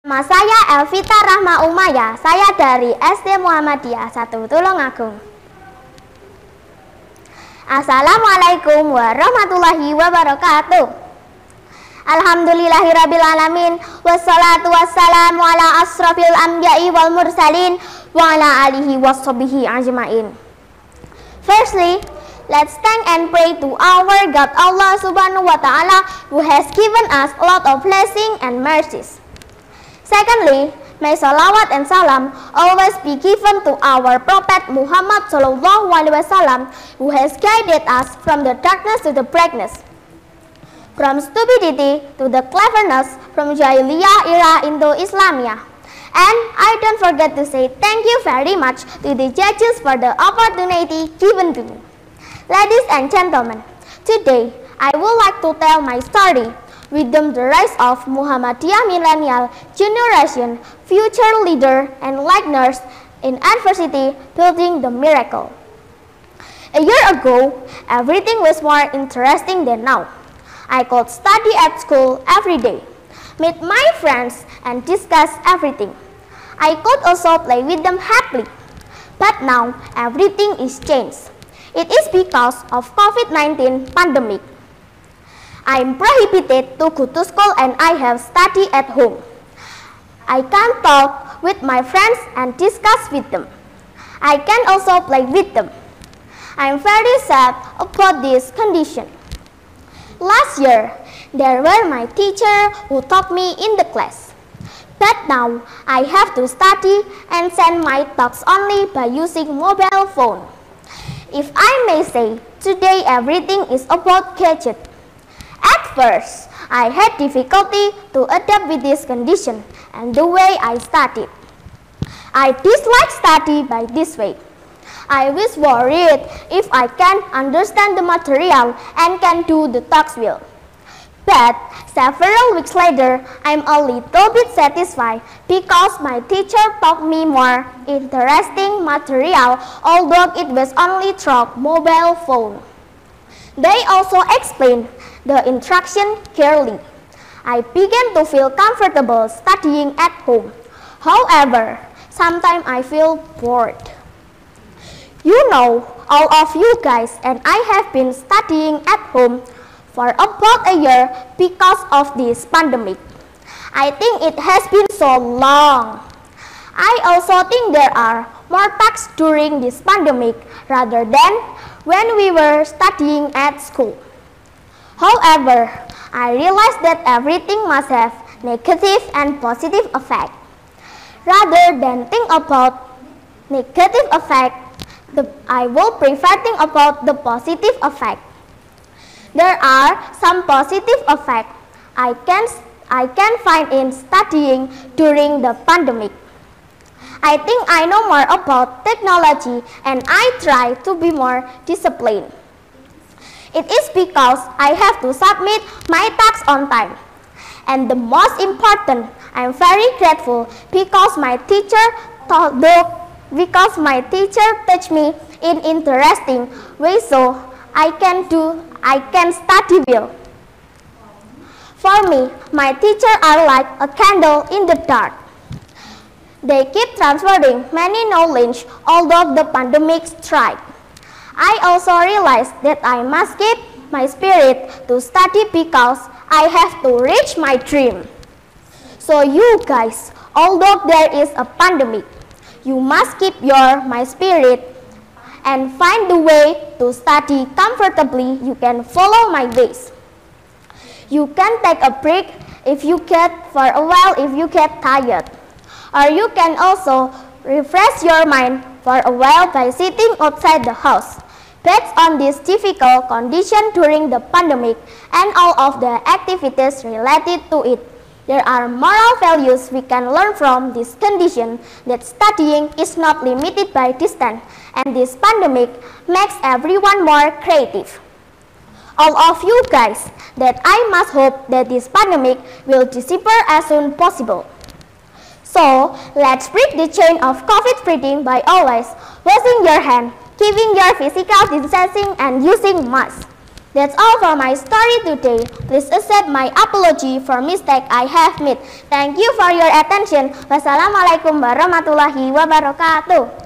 Nama saya Elvita Rahma Umaya, saya dari SD Muhammadiyah 1 Tulungagung. Assalamualaikum warahmatullahi wabarakatuh. Alhamdulillahirrabbilalamin. Wassalatu wassalamu ala asrafil anbiya'i wal mursalin wa ala alihi washabihi ajmain. Firstly, let's thank and pray to our God Allah subhanahu wa ta'ala, who has given us a lot of blessing and mercies. Secondly, may salawat and salam always be given to our Prophet Muhammad Sallallahu Alaihi Wasallam, who has guided us from the darkness to the brightness, from stupidity to the cleverness, from Jahiliyah era into Islamia. And I don't forget to say thank you very much to the judges for the opportunity given to me. Ladies and gentlemen, today I would like to tell my story, Wisdom, the Rise of Muhammadiyah Millennial Generation, Future Leader and Learners in Adversity, Building the Miracle. A year ago, everything was more interesting than now. I could study at school every day, meet my friends and discuss everything. I could also play with them happily. But now, everything is changed. It is because of COVID-19 pandemic. I am prohibited to go to school and I have study at home. I can't talk with my friends and discuss with them. I can also play with them. I am very sad about this condition. Last year, there were my teacher who taught me in the class. But now, I have to study and send my talks only by using mobile phone. If I may say, today everything is about gadget. At first, I had difficulty to adapt with this condition and the way I studied. I dislike study by this way. I was worried if I can't understand the material and can do the talks well. But several weeks later, I'm a little bit satisfied because my teacher taught me more interesting material, although it was only through mobile phone. They also explained the instruction clearly. I began to feel comfortable studying at home. However, sometimes I feel bored. You know, all of you guys and I have been studying at home for about a year because of this pandemic. I think it has been so long. I also think there are more talks during this pandemic rather than when we were studying at school. However, I realized that everything must have negative and positive effect. Rather than think about negative effect, I will prefer think about the positive effect. There are some positive effects I can find in studying during the pandemic. I think I know more about technology and I try to be more disciplined. It is because I have to submit my tasks on time. And the most important, I am very grateful because my teacher taught me in interesting ways so I can study well. For me, my teachers are like a candle in the dark. They keep transferring many knowledge although the pandemic strike. I also realized that I must keep my spirit to study because I have to reach my dream. So you guys, although there is a pandemic, you must keep my spirit and find the way to study comfortably. You can follow my ways. You can take a break if you get for a while if you get tired. Or you can also refresh your mind for a while by sitting outside the house. Based on this difficult condition during the pandemic and all of the activities related to it, there are moral values we can learn from this condition, that studying is not limited by distance, and this pandemic makes everyone more creative. All of you guys, that I must hope that this pandemic will disappear as soon possible. So, let's break the chain of COVID spreading by always washing your hands, keeping your physical distancing and using masks. That's all for my story today. Please accept my apology for mistake I have made. Thank you for your attention. Wassalamualaikum warahmatullahi wabarakatuh.